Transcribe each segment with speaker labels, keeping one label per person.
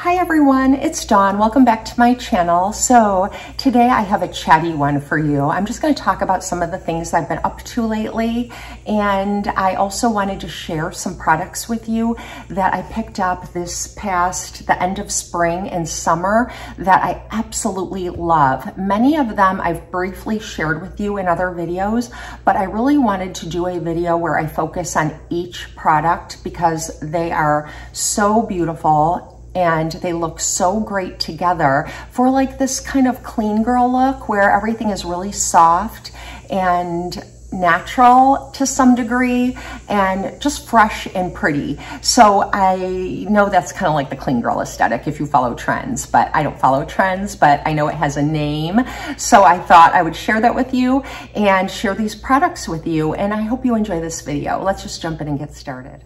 Speaker 1: Hi everyone, it's Dawn. Welcome back to my channel. So today I have a chatty one for you. I'm just going to talk about some of the things I've been up to lately, and I also wanted to share some products with you that I picked up this past the end of spring and summer that I absolutely love. Many of them I've briefly shared with you in other videos, but I really wanted to do a video where I focus on each product because they are so beautiful and they look so great together for like this kind of clean girl look where everything is really soft and natural to some degree and just fresh and pretty. So I know that's kind of like the clean girl aesthetic if you follow trends, but I don't follow trends, but I know it has a name. So I thought I would share that with you and share these products with you, and I hope you enjoy this video. Let's just jump in and get started.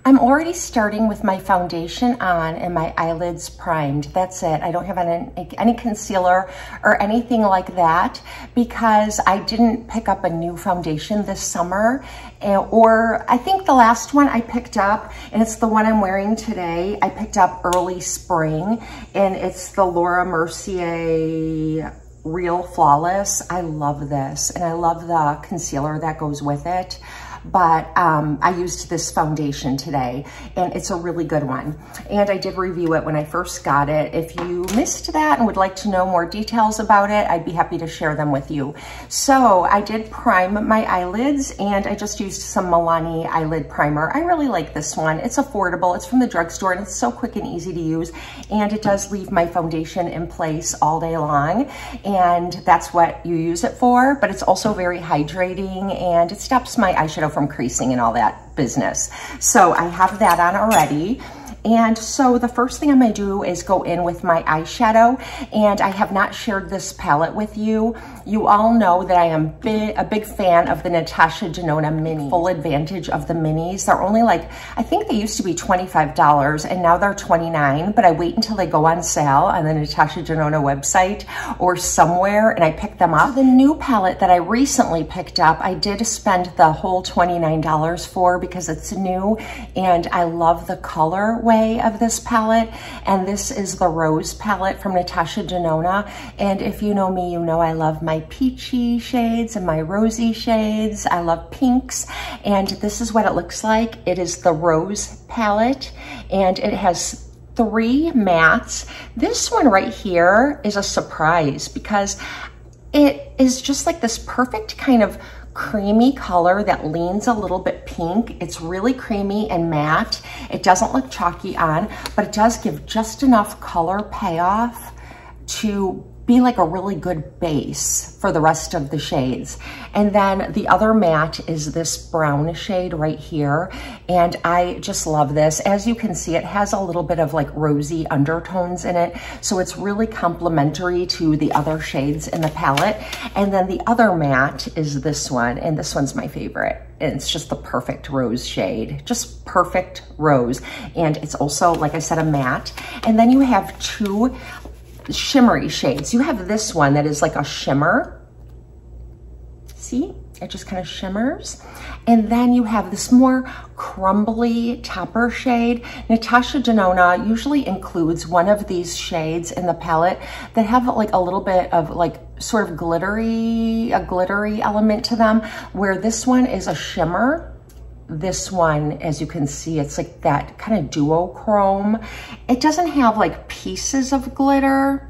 Speaker 1: I'm already starting with my foundation on and my eyelids primed. That's it. I don't have any concealer or anything like that because I didn't pick up a new foundation this summer. Or I think the last one I picked up, and it's the one I'm wearing today, I picked up early spring, and it's the Laura Mercier Real Flawless. I love this, and I love the concealer that goes with it. But I used this foundation today, and it's a really good one. And I did review it when I first got it. If you missed that and would like to know more details about it, I'd be happy to share them with you. So I did prime my eyelids, and I just used some Milani eyelid primer. I really like this one. It's affordable. It's from the drugstore, and it's so quick and easy to use. And it does leave my foundation in place all day long, and that's what you use it for. But it's also very hydrating, and it stops my eyeshadow from creasing and all that business. So I have that on already. And so the first thing I'm gonna do is go in with my eyeshadow, and I have not shared this palette with you. You all know that I am a big fan of the Natasha Denona Mini. Full advantage of the minis. They're only like, I think they used to be $25 and now they're $29, but I wait until they go on sale on the Natasha Denona website or somewhere and I pick them up. The new palette that I recently picked up, I did spend the whole $29 for because it's new and I love the color of this palette, and this is the Rose palette from Natasha Denona. And if you know me, you know I love my peachy shades and my rosy shades. I love pinks, and this is what it looks like. It is the Rose palette, and it has 3 mattes. This one right here is a surprise because it is just like this perfect kind of creamy color that leans a little bit pink. It's really creamy and matte. It doesn't look chalky on, but it does give just enough color payoff to be like a really good base for the rest of the shades. And then the other matte is this brown shade right here. And I just love this. As you can see, it has a little bit of like rosy undertones in it. So it's really complementary to the other shades in the palette. And then the other matte is this one. And this one's my favorite. And it's just the perfect rose shade, just perfect rose. And it's also, like I said, a matte. And then you have 2 shimmery shades. You have this one that is like a shimmer. See, it just kind of shimmers. And then you have this more crumbly topper shade. Natasha Denona usually includes one of these shades in the palette that have like a little bit of like sort of glittery, a glittery element to them, where this one is a shimmer. This one, as you can see, it's like that kind of duochrome. It doesn't have like pieces of glitter,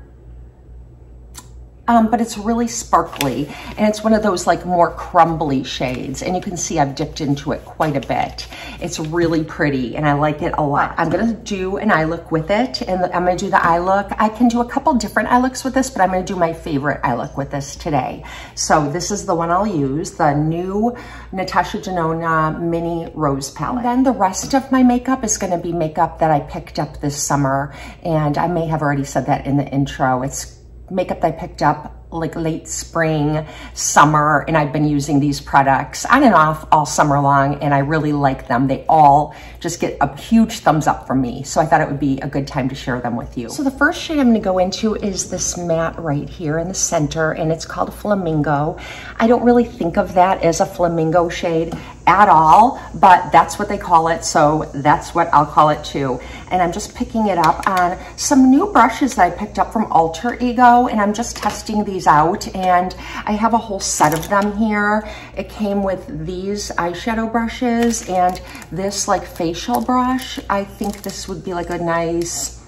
Speaker 1: but it's really sparkly, and it's one of those like more crumbly shades, and you can see I've dipped into it quite a bit. It's really pretty, and I like it a lot. I'm gonna do an eye look with it, and I'm gonna do the eye look. I can do a couple different eye looks with this, but I'm gonna do my favorite eye look with this today. So this is the one I'll use, the new Natasha Denona Mini Rose palette. Then the rest of my makeup is gonna be makeup that I picked up this summer, and I may have already said that in the intro. It's makeup that I picked up like late spring, summer, and I've been using these products on and off all summer long, and I really like them. They all just get a huge thumbs up from me, so I thought it would be a good time to share them with you. So the first shade I'm gonna go into is this matte right here in the center, and it's called Flamingo. I don't really think of that as a flamingo shade at all, but that's what they call it, so that's what I'll call it too. And I'm just picking it up on some new brushes that I picked up from Alter Ego, and I'm just testing these out, and I have a whole set of them here. It came with these eyeshadow brushes and this like facial brush. I think this would be like a nice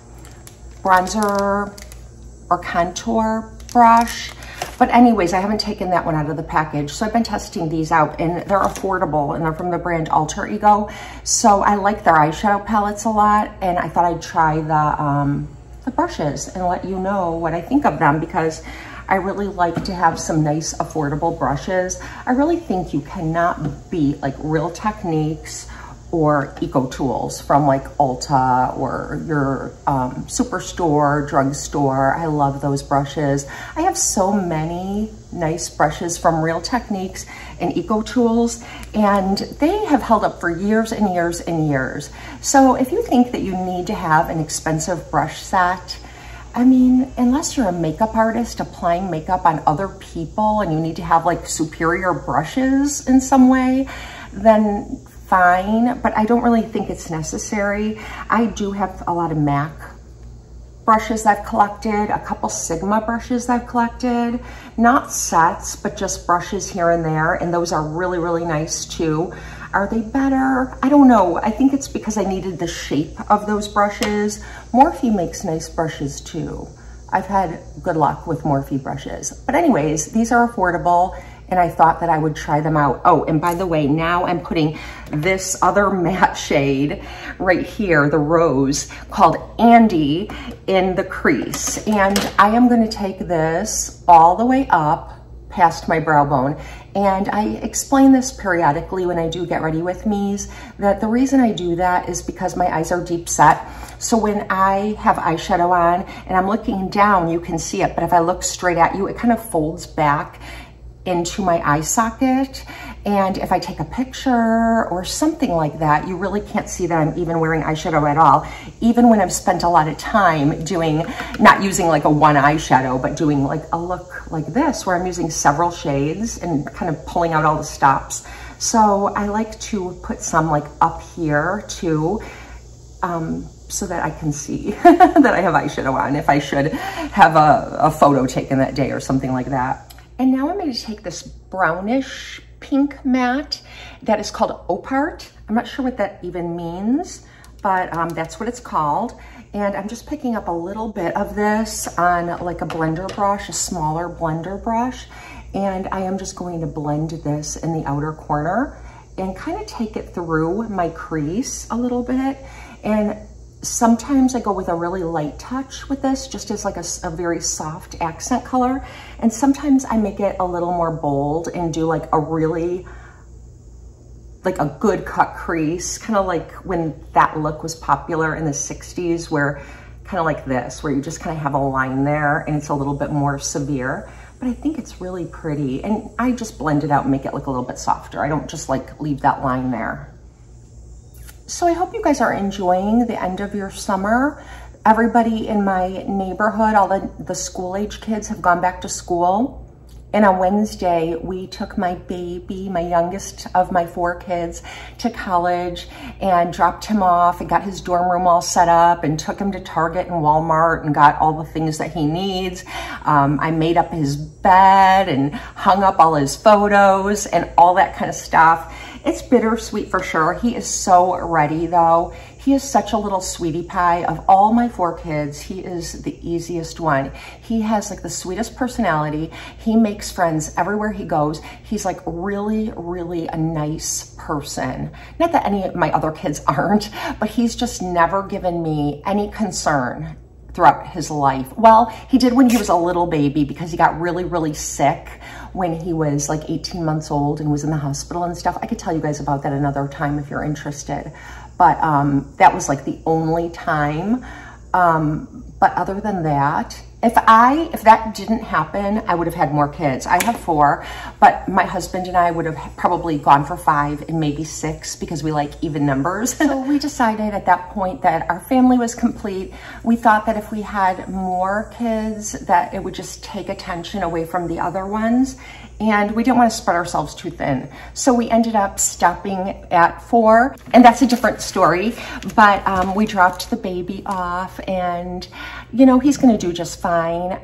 Speaker 1: bronzer or contour brush. But anyways, I haven't taken that one out of the package. So I've been testing these out, and they're affordable, and they're from the brand Alter Ego. So I like their eyeshadow palettes a lot, and I thought I'd try the brushes and let you know what I think of them, because I really like to have some nice affordable brushes. I really think you cannot beat like Real Techniques or Eco Tools from like Ulta or your superstore, drugstore. I love those brushes. I have so many nice brushes from Real Techniques and Eco Tools, and they have held up for years and years and years. So if you think that you need to have an expensive brush set, I mean, unless you're a makeup artist applying makeup on other people and you need to have like superior brushes in some way, then fine, but I don't really think it's necessary. I do have a lot of MAC brushes I've collected, a couple Sigma brushes I've collected, not sets, but just brushes here and there, and those are really, really nice too. Are they better? I don't know. I think it's because I needed the shape of those brushes. Morphe makes nice brushes too. I've had good luck with Morphe brushes. But anyways, these are affordable, and I thought that I would try them out. Oh, and by the way, now I'm putting this other matte shade right here, the rose, called Andy, in the crease. And I am gonna take this all the way up past my brow bone. And I explain this periodically when I do Get Ready With Me's, that the reason I do that is because my eyes are deep set. So when I have eyeshadow on and I'm looking down, you can see it, but if I look straight at you, it kind of folds back into my eye socket. And if I take a picture or something like that, you really can't see that I'm even wearing eyeshadow at all. Even when I've spent a lot of time doing, not using like a one eyeshadow, but doing like a look like this, where I'm using several shades and kind of pulling out all the stops. So I like to put some like up here too, so that I can see that I have eyeshadow on if I should have a photo taken that day or something like that. And now I'm going to take this brownish pink matte that is called Opart. I'm not sure what that even means, but that's what it's called. And I'm just picking up a little bit of this on like a blender brush, a smaller blender brush. And I am just going to blend this in the outer corner and kind of take it through my crease a little bit. And sometimes I go with a really light touch with this, just as like a very soft accent color. And sometimes I make it a little more bold and do like a really, like a good cut crease, kind of like when that look was popular in the 60s, where kind of like this, where you just kind of have a line there and it's a little bit more severe. But I think it's really pretty. And I just blend it out and make it look a little bit softer. I don't just like leave that line there. So I hope you guys are enjoying the end of your summer. Everybody in my neighborhood, all the school-age kids have gone back to school. And on Wednesday, we took my baby, my youngest of my 4 kids, to college and dropped him off and got his dorm room all set up and took him to Target and Walmart and got all the things that he needs. I made up his bed and hung up all his photos and all that kind of stuff. It's bittersweet for sure. He is so ready though. He is such a little sweetie pie. Of all my 4 kids, he is the easiest one. He has like the sweetest personality. He makes friends everywhere he goes. He's like really, really a nice person. Not that any of my other kids aren't, but he's just never given me any concern throughout his life. Well, he did when he was a little baby because he got really, really sick when he was like 18 months old and was in the hospital and stuff. I could tell you guys about that another time if you're interested. But that was like the only time. But other than that, If that didn't happen, I would have had more kids. I have 4, but my husband and I would have probably gone for 5 and maybe 6 because we like even numbers. So we decided at that point that our family was complete. We thought that if we had more kids, that it would just take attention away from the other ones. And we didn't want to spread ourselves too thin. So we ended up stopping at 4, and that's a different story. But we dropped the baby off, and you know, he's gonna do just fine.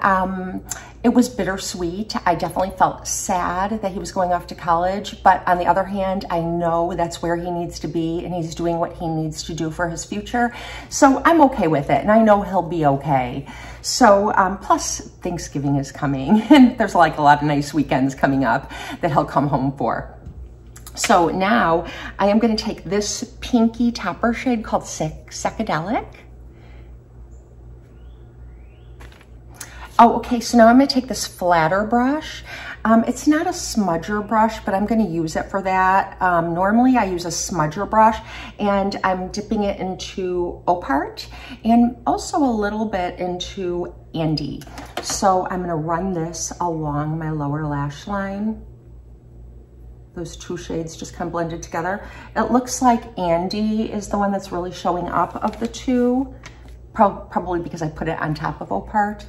Speaker 1: It was bittersweet. I definitely felt sad that he was going off to college, but on the other hand, I know that's where he needs to be, and he's doing what he needs to do for his future. So I'm okay with it, and I know he'll be okay. So, plus Thanksgiving is coming, and there's like a lot of nice weekends coming up that he'll come home for. So now I am gonna take this pinky topper shade called Psychedelic. Oh, okay, so now I'm gonna take this flatter brush. It's not a smudger brush, but I'm gonna use it for that. Normally I use a smudger brush, and I'm dipping it into Opart and also a little bit into Andy. So I'm gonna run this along my lower lash line. Those 2 shades just kind of blended together. It looks like Andy is the one that's really showing up of the 2, probably because I put it on top of Opart.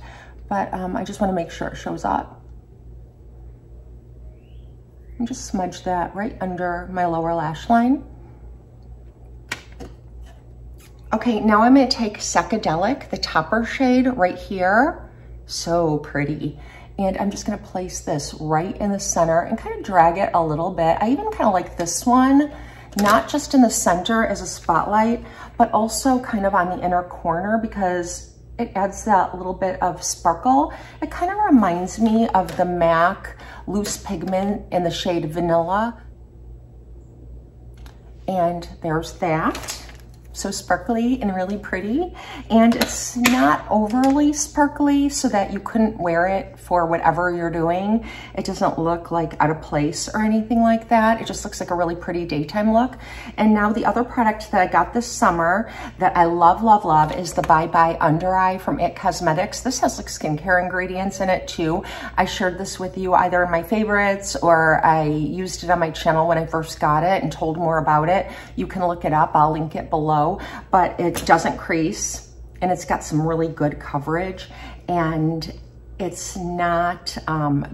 Speaker 1: But I just want to make sure it shows up. And just smudge that right under my lower lash line. Okay, now I'm going to take Psychedelic, the topper shade right here. So pretty. And I'm just going to place this right in the center and kind of drag it a little bit. I even kind of like this one, not just in the center as a spotlight, but also kind of on the inner corner because it adds that little bit of sparkle. It kind of reminds me of the MAC Loose Pigment in the shade Vanilla. And there's that. So sparkly and really pretty. And it's not overly sparkly so that you couldn't wear it for whatever you're doing. It doesn't look like out of place or anything like that. It just looks like a really pretty daytime look. And now the other product that I got this summer that I love, love, love is the Bye Bye Under Eye from IT Cosmetics. This has like skincare ingredients in it too. I shared this with you either in my favorites or I used it on my channel when I first got it and told more about it. You can look it up, I'll link it below. But it doesn't crease and it's got some really good coverage and it's not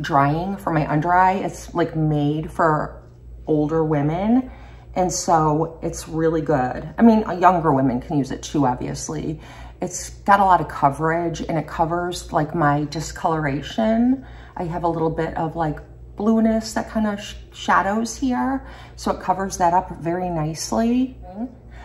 Speaker 1: drying for my under eye. It's like made for older women. And so it's really good. I mean, younger women can use it too, obviously. It's got a lot of coverage and it covers like my discoloration. I have a little bit of like blueness that kind of shadows here. So it covers that up very nicely.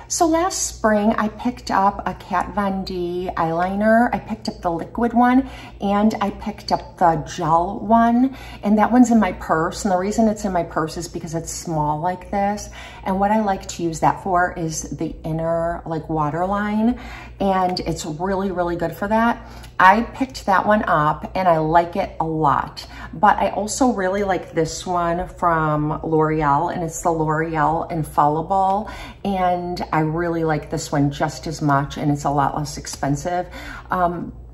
Speaker 1: So last spring, I picked up a Kat Von D eyeliner. I picked up the liquid one and I picked up the gel one. And that one's in my purse. And the reason it's in my purse is because it's small like this. And what I like to use that for is the inner like waterline. And it's really, really good for that. I picked that one up and I like it a lot. But I also really like this one from L'Oreal, and it's the L'Oreal Infallible. And I really like this one just as much, and it's a lot less expensive. I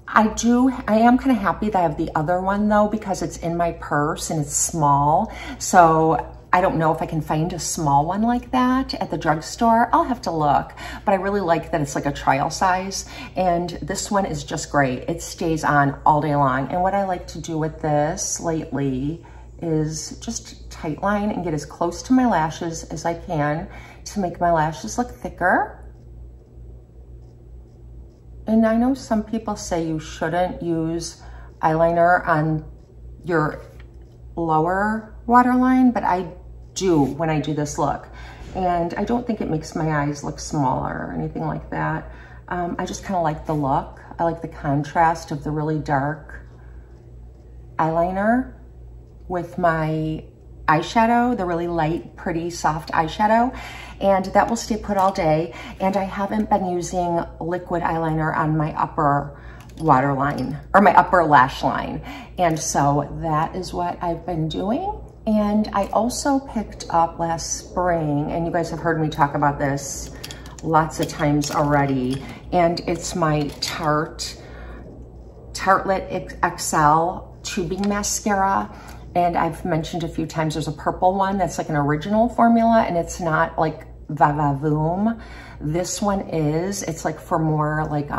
Speaker 1: am kind of happy that I have the other one though, because it's in my purse and it's small. So I don't know if I can find a small one like that at the drugstore. I'll have to look, but I really like that it's like a trial size. And this one is just great. It stays on all day long. And what I like to do with this lately is just tight line and get as close to my lashes as I can to make my lashes look thicker. And I know some people say you shouldn't use eyeliner on your lower waterline, but I do when I do this look. And I don't think it makes my eyes look smaller or anything like that. I just kind of like the look. I like the contrast of the really dark eyeliner with my eyeshadow, the really light, pretty, soft eyeshadow. And that will stay put all day. And I haven't been using liquid eyeliner on my upper waterline or my upper lash line. And so that is what I've been doing. And I also picked up last spring, and you guys have heard me talk about this lots of times already, and it's my Tarte Tartelette XL tubing mascara. And I've mentioned a few times there's a purple one that's like an original formula, and it's not like va-va-voom. This one is, it's like for more like,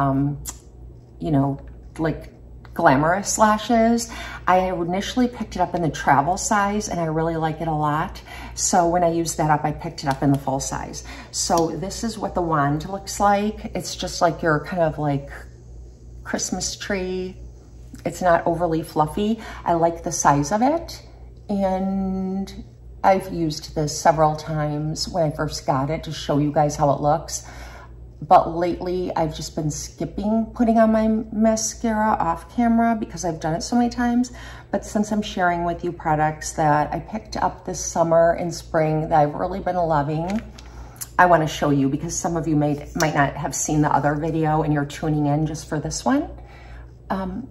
Speaker 1: you know, like glamorous lashes. I initially picked it up in the travel size and I really like it a lot. So when I used that up, I picked it up in the full size. So this is what the wand looks like. It's just like your kind of like Christmas tree. It's not overly fluffy. I like the size of it. And I've used this several times when I first got it to show you guys how it looks. But lately, I've just been skipping putting on my mascara off camera because I've done it so many times. But since I'm sharing with you products that I picked up this summer and spring that I've really been loving, I want to show you because some of you might not have seen the other video and you're tuning in just for this one.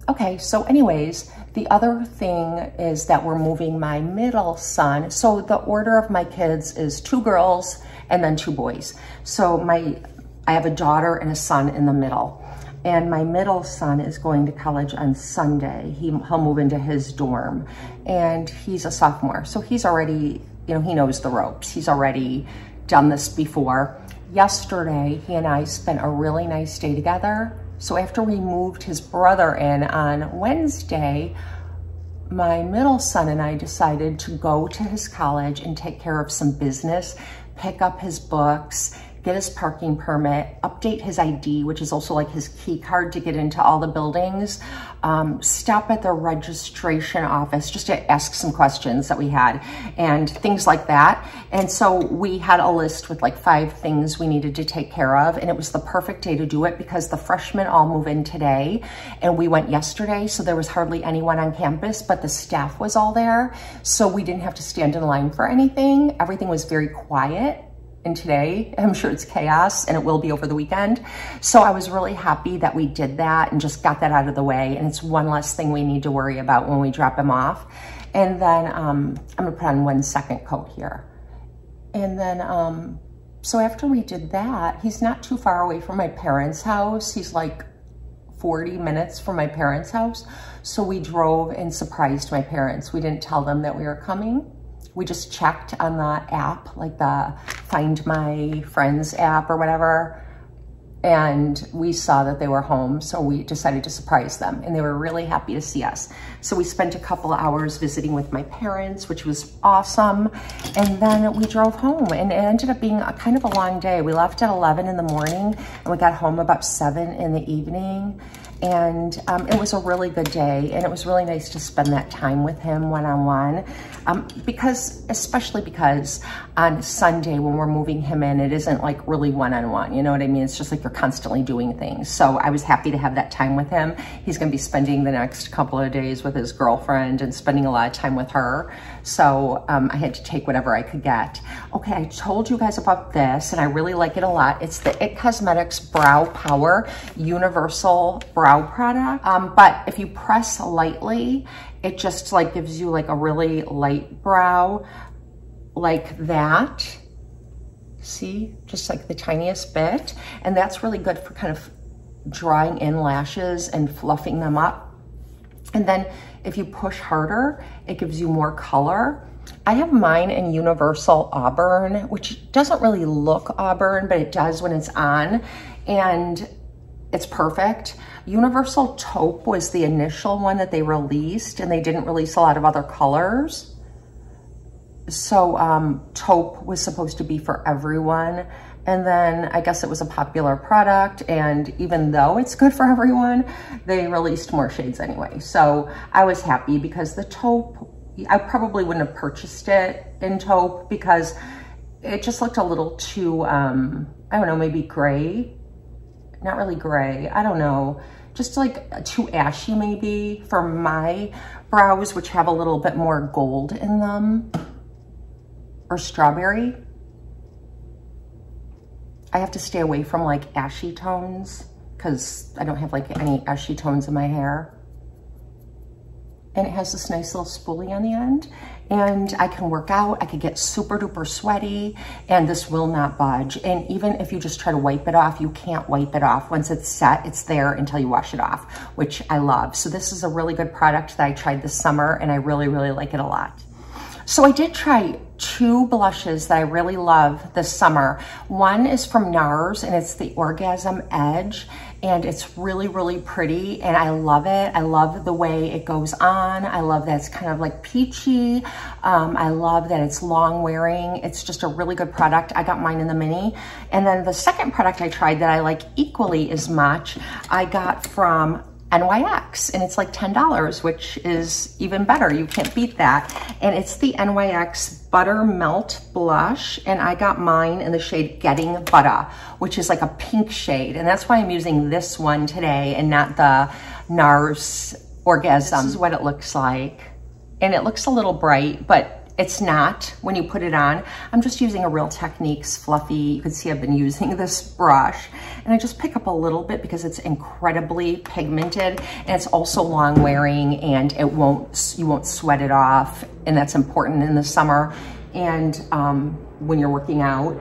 Speaker 1: Okay, so anyways, the other thing is that we're moving my middle son. So the order of my kids is 2 girls and then 2 boys. So I have a daughter and a son in the middle. And my middle son is going to college on Sunday. He'll move into his dorm. And he's a sophomore. So he's already, you know, he knows the ropes. He's already done this before. Yesterday, he and I spent a really nice day together. So after we moved his brother in on Wednesday, my middle son and I decided to go to his college and take care of some business, pick up his books, get his parking permit, update his ID, which is also like his key card to get into all the buildings, stop at the registration office just to ask some questions that we had and things like that. And so we had a list with like 5 things we needed to take care of, and it was the perfect day to do it because the freshmen all move in today and we went yesterday, so there was hardly anyone on campus, but the staff was all there. So we didn't have to stand in line for anything. Everything was very quiet. And today, I'm sure it's chaos, and it will be over the weekend. So I was really happy that we did that and just got that out of the way. And it's one less thing we need to worry about when we drop him off. And then I'm gonna put on 1 second coat here. And then, so after we did that, he's not too far away from my parents' house. He's like 40 minutes from my parents' house. So we drove and surprised my parents. We didn't tell them that we were coming. We just checked on the app, like the Find My Friends app or whatever, and we saw that they were home, so we decided to surprise them, and they were really happy to see us. So we spent a couple of hours visiting with my parents, which was awesome, and then we drove home, and it ended up being kind of a long day. We left at 11 in the morning, and we got home about 7 in the evening, and it was a really good day, and it was really nice to spend that time with him one-on-one, especially because on Sunday when we're moving him in, it isn't like really one-on-one, you know what I mean? It's just like you're constantly doing things. So I was happy to have that time with him. He's gonna be spending the next couple of days with his girlfriend and spending a lot of time with her. So I had to take whatever I could get. Okay, I told you guys about this, and I really like it a lot. It's the IT Cosmetics Brow Power Universal Brow Product. But if you press lightly, it just like gives you like a really light brow like that. See, just like the tiniest bit. And that's really good for kind of drawing in lashes and fluffing them up. And then if you push harder, it gives you more color. I have mine in Universal Auburn, which doesn't really look auburn, but it does when it's on, and it's perfect. Universal Taupe was the initial one that they released, and they didn't release a lot of other colors. So taupe was supposed to be for everyone. And then I guess it was a popular product, and even though it's good for everyone, they released more shades anyway. So I was happy because the taupe, I probably wouldn't have purchased it in taupe because it just looked a little too, I don't know, maybe gray. Not really gray, I don't know. Just like too ashy maybe for my brows, which have a little bit more gold in them, or strawberry. I have to stay away from like ashy tones because I don't have like any ashy tones in my hair. and it has this nice little spoolie on the end. And I can work out, I could get super duper sweaty, and this will not budge. And even if you just try to wipe it off, you can't wipe it off. Once it's set, it's there until you wash it off, which I love. So this is a really good product that I tried this summer, and I really, really like it a lot. So I did try 2 blushes that I really love this summer. One is from NARS, and it's the Orgasm Edge, and it's really, really pretty, and I love it. I love the way it goes on. I love that it's kind of like peachy. I love that it's long wearing. It's just a really good product. I got mine in the mini. And then the second product I tried that I like equally as much, I got from NYX, and it's like $10, which is even better. You can't beat that. And it's the NYX Butter Melt Blush, and I got mine in the shade Getting Butter, which is like a pink shade. And that's why I'm using this one today and not the NARS Orgasm. This is what it looks like. And it looks a little bright, but it's not when you put it on. I'm just using a Real Techniques fluffy. You can see I've been using this brush, and I just pick up a little bit because it's incredibly pigmented, and it's also long wearing, and you won't sweat it off, and that's important in the summer and when you're working out.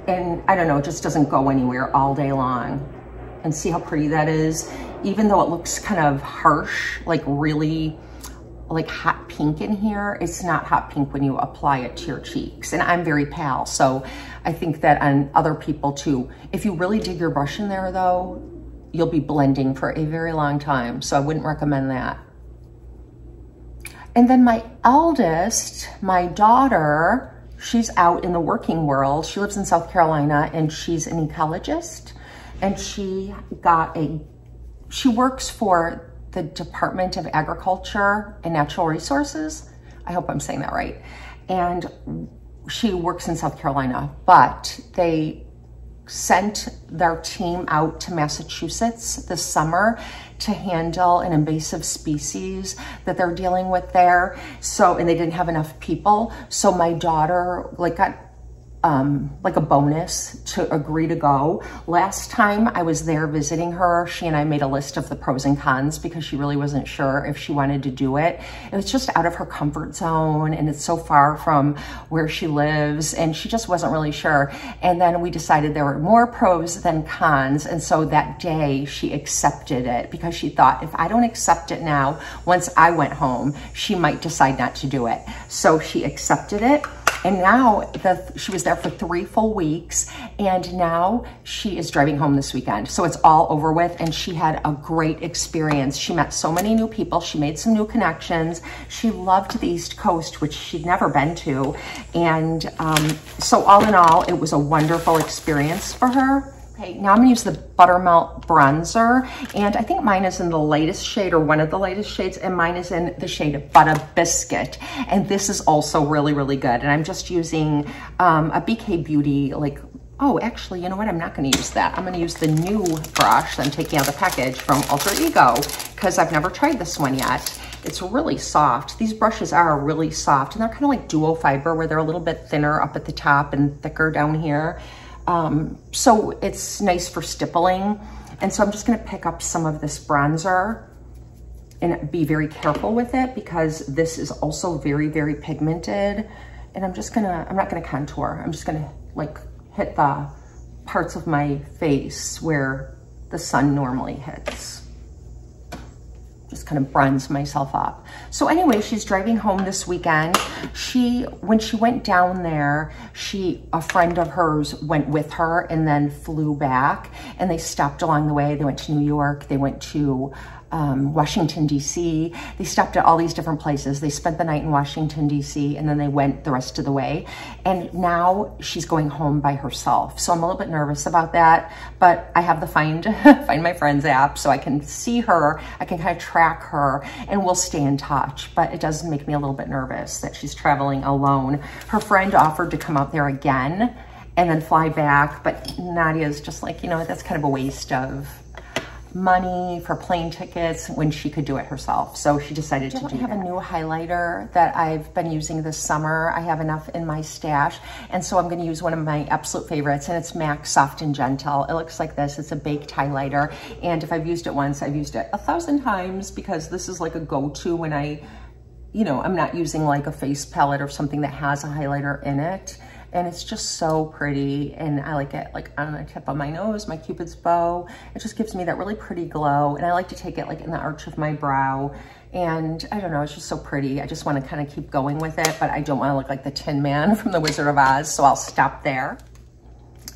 Speaker 1: And I don't know, it just doesn't go anywhere all day long. And see how pretty that is? Even though it looks kind of harsh, like really like hot pink in here, it's not hot pink when you apply it to your cheeks. And I'm very pale, so I think that on other people too. If you really dig your brush in there though, you'll be blending for a very long time, so I wouldn't recommend that. And then my eldest, my daughter, she's out in the working world. She lives in South Carolina, and she's an ecologist, and she works for the Department of Agriculture and Natural Resources. I hope I'm saying that right. And she works in South Carolina, but they sent their team out to Massachusetts this summer to handle an invasive species that they're dealing with there. So, and they didn't have enough people. So my daughter got like a bonus to agree to go. Last time I was there visiting her, she and I made a list of the pros and cons because she really wasn't sure if she wanted to do it. It was just out of her comfort zone, and it's so far from where she lives, and she just wasn't really sure. And then we decided there were more pros than cons, and so that day she accepted it because she thought, if I don't accept it now, once I went home, she might decide not to do it. So she accepted it. And now she was there for 3 full weeks, and now she is driving home this weekend. So it's all over with, and she had a great experience. She met so many new people. She made some new connections. She loved the East Coast, which she'd never been to. And so all in all, it was a wonderful experience for her. Okay, now I'm gonna use the Buttermelt Bronzer, and I think mine is in the latest shade, or one of the latest shades, and mine is in the shade Butter Biscuit. And this is also really, really good. And I'm just using a BK Beauty, oh, actually, you know what? I'm not gonna use that. I'm gonna use the new brush that I'm taking out of the package from Alter Ego, because I've never tried this one yet. It's really soft. These brushes are really soft, and they're kind of like duo fiber, where they're a little bit thinner up at the top and thicker down here. So it's nice for stippling. And so I'm just gonna pick up some of this bronzer and be very careful with it, because this is also very, very pigmented. And I'm not gonna contour. I'm just gonna hit the parts of my face where the sun normally hits. Just kind of bronze myself up. So anyway, she's driving home this weekend. When she went down there, a friend of hers went with her and then flew back, and they stopped along the way. They went to New York, they went to Washington, D.C. They stopped at all these different places. They spent the night in Washington, D.C., and then they went the rest of the way. And now she's going home by herself. So I'm a little bit nervous about that, but I have the Find My Friends app, so I can see her, I can kind of track her, and we'll stay in touch. But it does make me a little bit nervous that she's traveling alone. Her friend offered to come out there again and then fly back, but Nadia's just like, you know, that's kind of a waste of money for plane tickets when she could do it herself. So she decided to do that. I have a new highlighter that I've been using this summer. I have enough in my stash. And so I'm going to use one of my absolute favorites, and it's MAC Soft and Gentle. It looks like this. It's a baked highlighter. And if I've used it once, I've used it 1,000 times, because this is like a go-to when I'm not using like a face palette or something that has a highlighter in it. And it's just so pretty, and I like it like on the tip of my nose, my Cupid's bow. It just gives me that really pretty glow, and I like to take it like in the arch of my brow. And I don't know, it's just so pretty. I just want to kind of keep going with it, but I don't want to look like the Tin Man from The Wizard of Oz, so I'll stop there.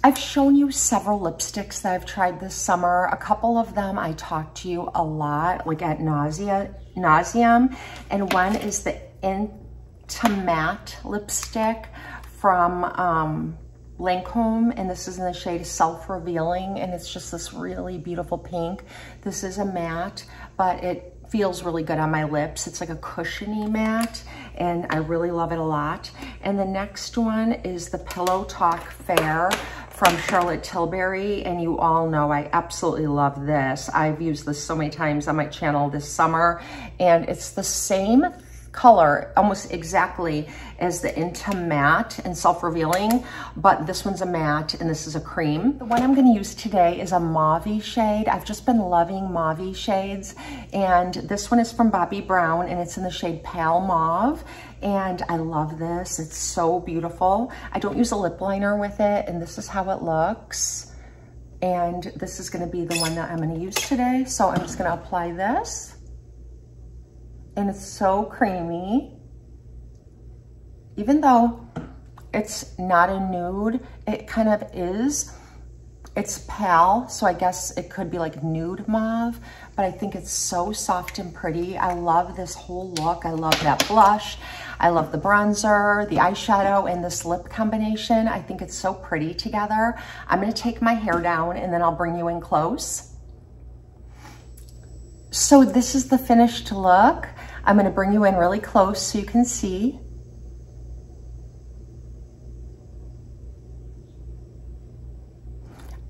Speaker 1: I've shown you several lipsticks that I've tried this summer. A couple of them I talked to you a lot, like at nauseam, and one is the Intimatte lipstick from Lancome, and this is in the shade Self-Revealing, and it's just this really beautiful pink. This is a matte, but it feels really good on my lips. It's like a cushiony matte, and I really love it a lot. And the next one is the Pillow Talk Fair from Charlotte Tilbury, and you all know I absolutely love this. I've used this so many times on my channel this summer, and it's the same color almost exactly as the Intimatte and Self-Revealing, but this one's a matte and this is a cream. The one I'm going to use today is a mauve shade. I've just been loving mauve shades, and this one is from Bobbi Brown, and it's in the shade Pale Mauve, and I love this. It's so beautiful. I don't use a lip liner with it, and this is how it looks, and this is going to be the one that I'm going to use today. So I'm just going to apply this. And it's so creamy. Even though it's not a nude, it kind of is. It's pale, so I guess it could be like nude mauve, but I think it's so soft and pretty. I love this whole look. I love that blush. I love the bronzer, the eyeshadow, and this lip combination. I think it's so pretty together. I'm gonna take my hair down and then I'll bring you in close. So this is the finished look. I'm going to bring you in really close so you can see.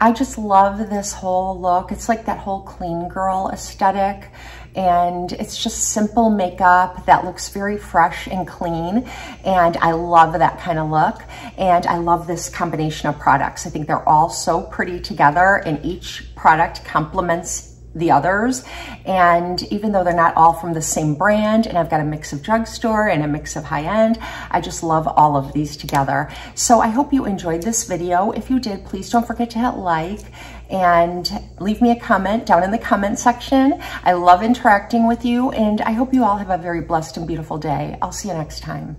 Speaker 1: I just love this whole look. It's like that whole clean girl aesthetic, and it's just simple makeup that looks very fresh and clean, and I love that kind of look. And I love this combination of products. I think they're all so pretty together, and each product complements the others. And even though they're not all from the same brand, and I've got a mix of drugstore and a mix of high-end, I just love all of these together. So I hope you enjoyed this video. If you did, please don't forget to hit like and leave me a comment down in the comment section. I love interacting with you, and I hope you all have a very blessed and beautiful day. I'll see you next time.